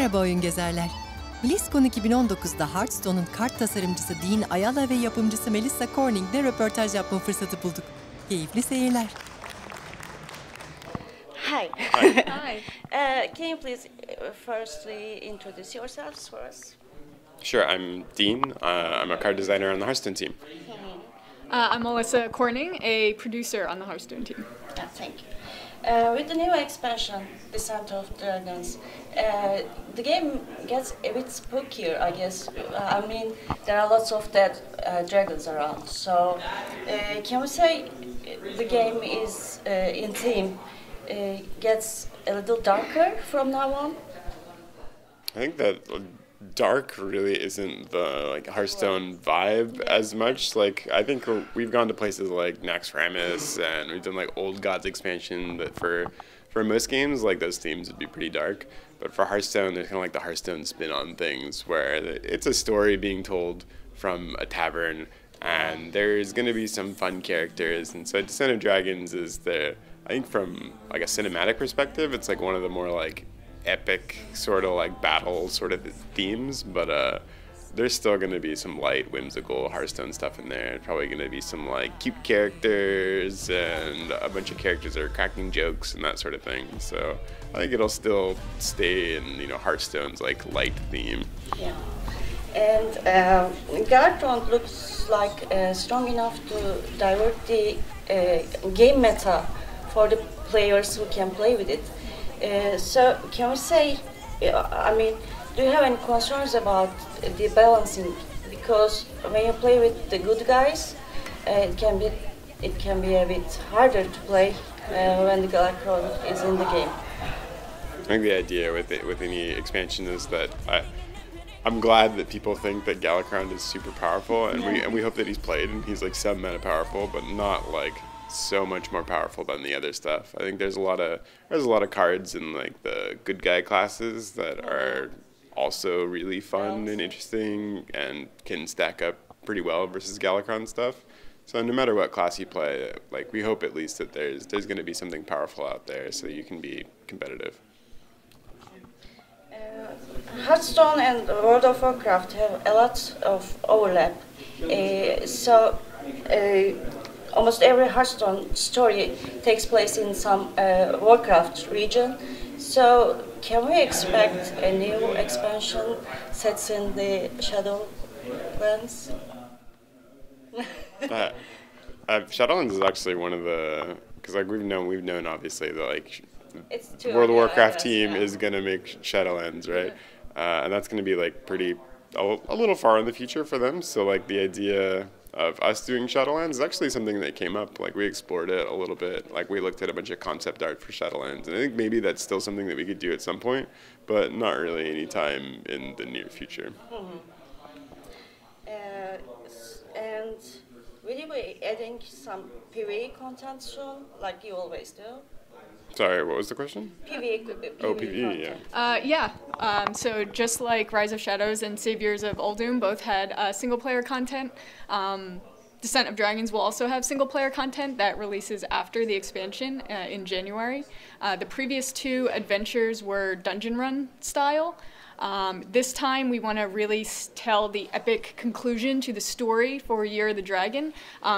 Merhaba Oyungezerler. BlizzCon 2019'da Hearthstone'un kart tasarımcısı Dean Ayala ve yapımcısı Melissa Corning'le röportaj yapma fırsatı bulduk. Keyifli seyirler. Hi. Hi. Can you please firstly introduce yourselves for us? Sure, I'm Dean. I'm a card designer on the Hearthstone team. I'm Melissa Corning, a producer on the Hearthstone team. Thank you. With the new expansion, Descent of Dragons, the game gets a bit spookier, I guess. I mean, there are lots of dead dragons around. So, can we say the game is in theme gets a little darker from now on? I think that dark really isn't the Hearthstone vibe as much. I think we've gone to places like Naxxramas and we've done Old Gods expansion that for most games those themes would be pretty dark. But for Hearthstone, there's kind of the Hearthstone spin on things where it's a story being told from a tavern and there's going to be some fun characters. And so Descent of Dragons is I think from a cinematic perspective, it's one of the more epic sort of battle sort of themes, but there's still going to be some light whimsical Hearthstone stuff in there. Probably going to be some cute characters and a bunch of characters that are cracking jokes and that sort of thing. So I think it'll still stay in Hearthstone's light theme. Yeah. And Galactron looks strong enough to divert the game meta for the players who can play with it. So can we say, I mean, do you have any concerns about the balancing? Because when you play with the good guys, it can be a bit harder to play when the Galactron is in the game. I think the idea with any expansion is that I'm glad that people think that Galactron is super powerful, and we hope that he's played and he's some meta powerful, but not so much more powerful than the other stuff. I think there's a lot of cards in the good guy classes that are also really fun and interesting and can stack up pretty well versus Galactron stuff. So no matter what class you play, we hope at least that there's going to be something powerful out there so you can be competitive. Hearthstone and World of Warcraft have a lot of overlap. Almost every Hearthstone story takes place in some Warcraft region. So, can we expect a new expansion set in the Shadowlands? Shadowlands is actually one of the, because we've known obviously the World of Warcraft team is gonna make Shadowlands, right? And that's gonna be a little far in the future for them. So the idea of us doing Shadowlands is actually something that came up. We explored it a little bit. We looked at a bunch of concept art for Shadowlands, and I think maybe that's still something that we could do at some point, but not really any time in the near future. Mm-hmm. And will you be adding some PvE content soon, like you always do? Sorry, what was the question? PvE. Oh, PvE, yeah. So just like Rise of Shadows and Saviors of Uldum both had single-player content, Descent of Dragons will also have single-player content that releases after the expansion in January. The previous two adventures were dungeon run style. This time we want to really tell the epic conclusion to the story for Year of the Dragon.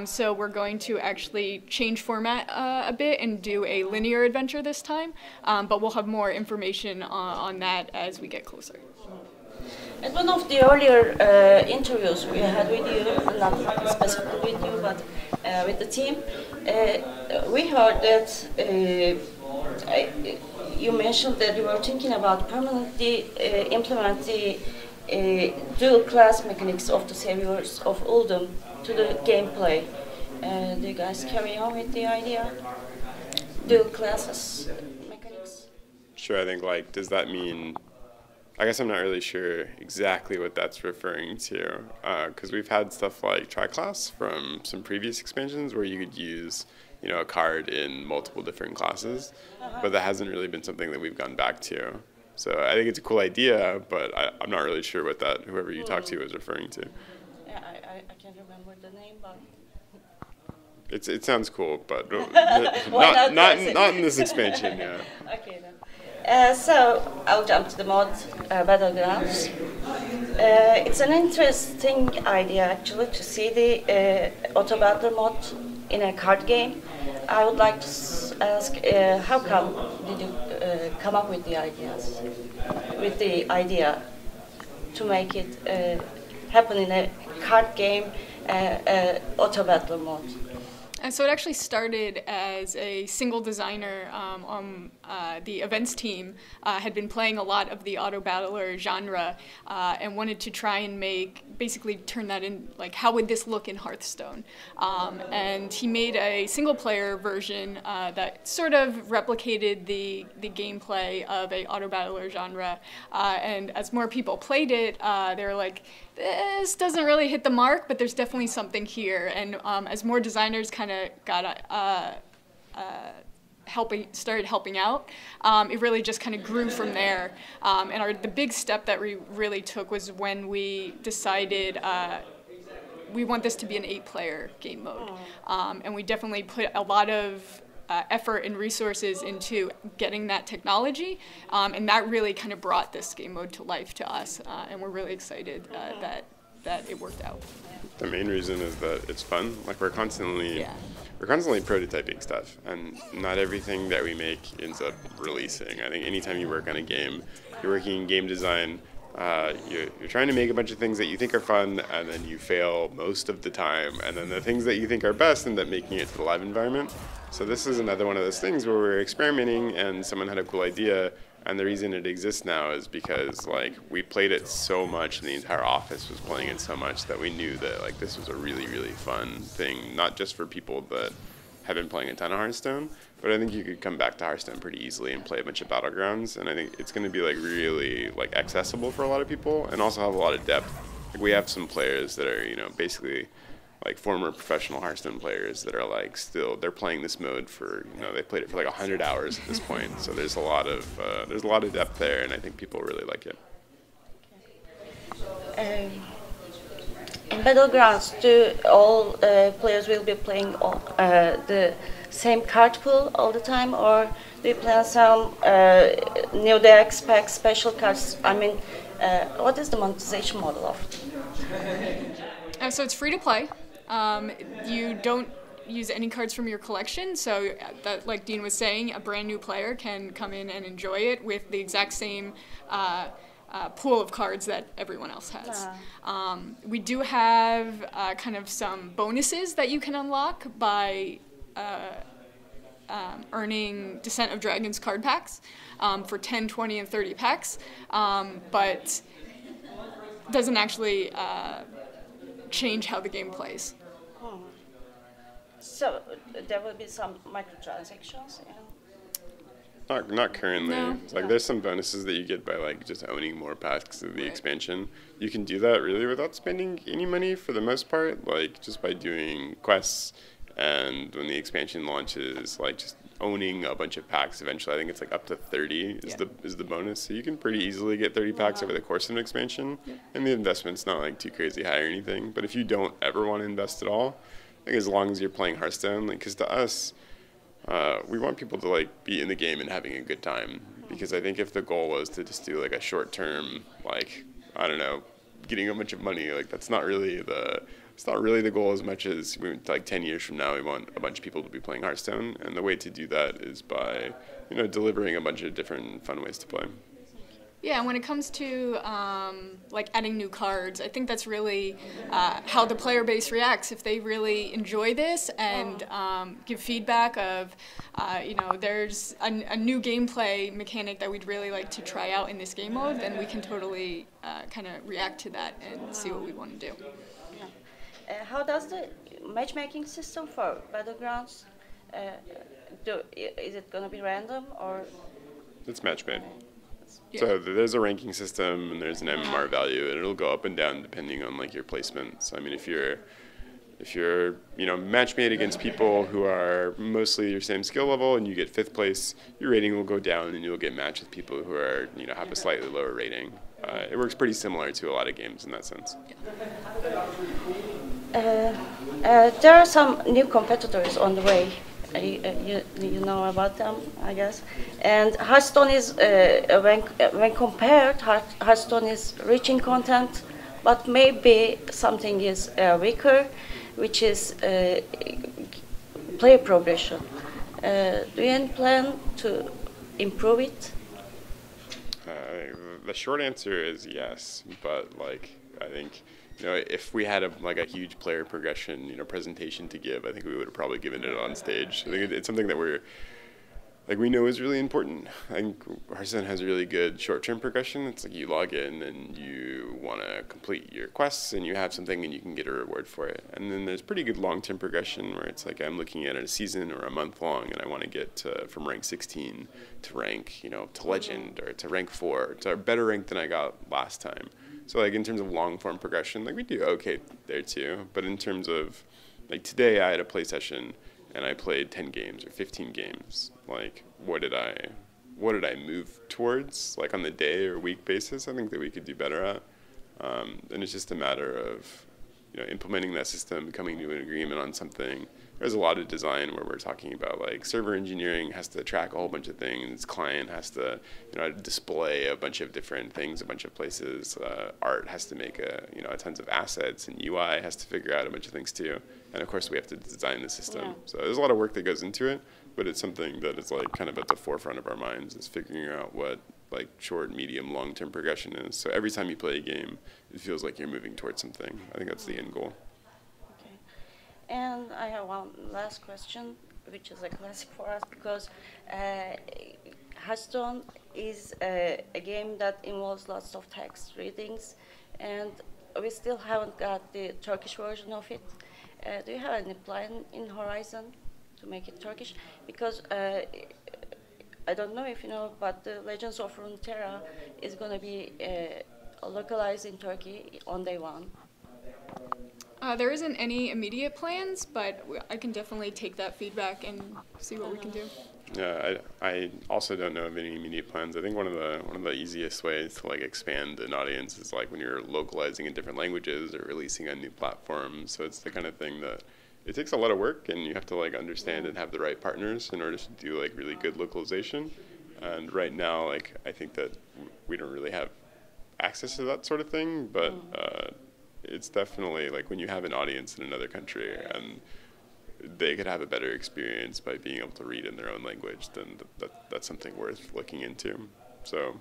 So we're going to actually change format a bit and do a linear adventure this time. But we'll have more information on that as we get closer. At one of the earlier interviews we had with you, not specifically with you, but with the team, we heard that you mentioned that you were thinking about permanently implement the dual class mechanics of the Saviors of Uldum to the gameplay. Do you guys carry on with the idea? Dual classes mechanics? Sure, I think does that mean, I guess I'm not really sure exactly what that's referring to, because we've had stuff like Tri-Class from some previous expansions where you could use a card in multiple different classes, but that hasn't really been something that we've gone back to. So I think it's a cool idea, but I'm not really sure what whoever you talked to was referring to. Yeah, I can't remember the name, but it sounds cool, but not in this expansion. Yeah. Okay then. So I'll jump to the mod Battlegrounds. It's an interesting idea actually to see the auto battle mod in a card game. I would like to ask, how come did you come up with the idea to make it happen in a card game, auto battle mode? And so it actually started as a single designer on the events team had been playing a lot of the auto battler genre and wanted to try and basically turn that in, like, how would this look in Hearthstone? And he made a single player version that sort of replicated the gameplay of a auto battler genre. And as more people played it, they were like, this doesn't really hit the mark, but there's definitely something here. And as more designers kind of got started helping out, it really just kind of grew from there. And the big step that we really took was when we decided we want this to be an 8-player game mode. And we definitely put a lot of effort and resources into getting that technology, and that really kind of brought this game mode to life to us, and we're really excited that it worked out. The main reason is that it's fun. Like we're constantly prototyping stuff, and not everything that we make ends up releasing. I think anytime you work on a game, you're working in game design. You're trying to make a bunch of things that you think are fun, and then you fail most of the time, and then the things that you think are best end up making it to the live environment. So this is another one of those things where we're experimenting and someone had a cool idea, and the reason it exists now is because like we played it so much and the entire office was playing it so much that we knew that like this was a really, really fun thing, not just for people that have been playing a ton of Hearthstone, but I think you could come back to Hearthstone pretty easily and play a bunch of battlegrounds, and I think it's going to be like really like accessible for a lot of people and also have a lot of depth. Like we have some players that are, you know, basically like former professional Hearthstone players that are like they're playing this mode for, you know, they played it for like 100 hours at this point. So there's a lot of depth there, and I think people really like it. In Battlegrounds, do all players will be playing the same card pool all the time, or do you plan some new decks, packs, special cards? I mean, what is the monetization model of it? So it's free to play. You don't use any cards from your collection, so that, like Dean was saying, a brand new player can come in and enjoy it with the exact same pool of cards that everyone else has. We do have kind of some bonuses that you can unlock by earning Descent of Dragons card packs for 10, 20, and 30 packs, but doesn't actually change how the game plays. So there will be some microtransactions? Not currently. No. It's like there's some bonuses that you get by like just owning more packs of the expansion. You can do that really without spending any money for the most part, like just by doing quests, and when the expansion launches, like just owning a bunch of packs eventually. I think it's like up to 30 is the bonus. So you can pretty easily get 30 packs over the course of an expansion, and the investment's not like too crazy high or anything. But if you don't ever want to invest at all, I think as long as you're playing Hearthstone, like, because to us, we want people to like be in the game and having a good time. Because I think if the goal was to just do like a short term, like, I don't know, getting a bunch of money, like that's not really the goal as much as like 10 years from now we want a bunch of people to be playing Hearthstone, and the way to do that is by, you know, delivering a bunch of different fun ways to play. Yeah, and when it comes to like adding new cards, I think that's really how the player base reacts. If they really enjoy this and give feedback of, you know, there's a new gameplay mechanic that we'd really like to try out in this game mode, then we can totally kind of react to that and see what we want to do. How does the matchmaking system for Battlegrounds, is it going to be random or? It's match made. Yeah. So there's a ranking system and there's an MMR value, and it'll go up and down depending on like your placement. So I mean, if you're you know match made against people who are mostly your same skill level and you get 5th place, your rating will go down and you'll get matched with people who are, you know, have a slightly lower rating. It works pretty similar to a lot of games in that sense. There are some new competitors on the way. You know about them, I guess. And Hearthstone is, when compared, Hearthstone is rich in content, but maybe something is weaker, which is player progression. Do you have plan to improve it? The short answer is yes, but like I think if we had a huge player progression presentation to give, I think we would have probably given it on stage. I think it's something that we know is really important. I think Hearthstone has a really good short-term progression. It's like you log in and you want to complete your quests and you have something and you can get a reward for it. And then there's pretty good long-term progression where it's like I'm looking at a season or a month long and I want to get from rank 16 to rank, to legend or to rank 4, to a better rank than I got last time. So like in terms of long-form progression, like we do okay there too. But in terms of like today I had a play session and I played 10 games or 15 games. Like, what did I move towards, like on the day or week basis? I think that we could do better at. And it's just a matter of, implementing that system, coming to an agreement on something. There's a lot of design where we're talking about like server engineering has to track a whole bunch of things. Client has to, display a bunch of different things, a bunch of places. Art has to make tons of assets, and UI has to figure out a bunch of things too. And of course, we have to design the system. Yeah. So there's a lot of work that goes into it, but it's something that is like kind of at the forefront of our minds, is figuring out what like short, medium, long-term progression is. So every time you play a game, it feels like you're moving towards something. I think that's the end goal. Okay. And I have one last question, which is a classic for us, because Hearthstone is a game that involves lots of text readings, and we still haven't got the Turkish version of it. Do you have any plan in Horizon to make it Turkish? Because I don't know if you know, but the Legends of Runeterra is going to be localized in Turkey on day one. There isn't any immediate plans, but I can definitely take that feedback and see what we can do. Yeah, I also don't know of any immediate plans. I think one of the easiest ways to like expand an audience is like when you're localizing in different languages or releasing on new platforms. So it's the kind of thing that it takes a lot of work, and you have to like understand and have the right partners in order to do like really good localization. And right now, like I think that we don't really have access to that sort of thing, but it's definitely like when you have an audience in another country and they could have a better experience by being able to read in their own language, then that's something worth looking into. So,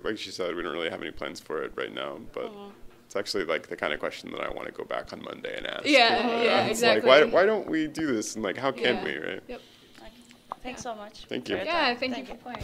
like she said, we don't really have any plans for it right now, but it's actually like the kind of question that I want to go back on Monday and ask. Yeah, it's exactly. Like, why don't we do this, and like how can we, right? Thanks so much. Thank you. Yeah, thank you for playing.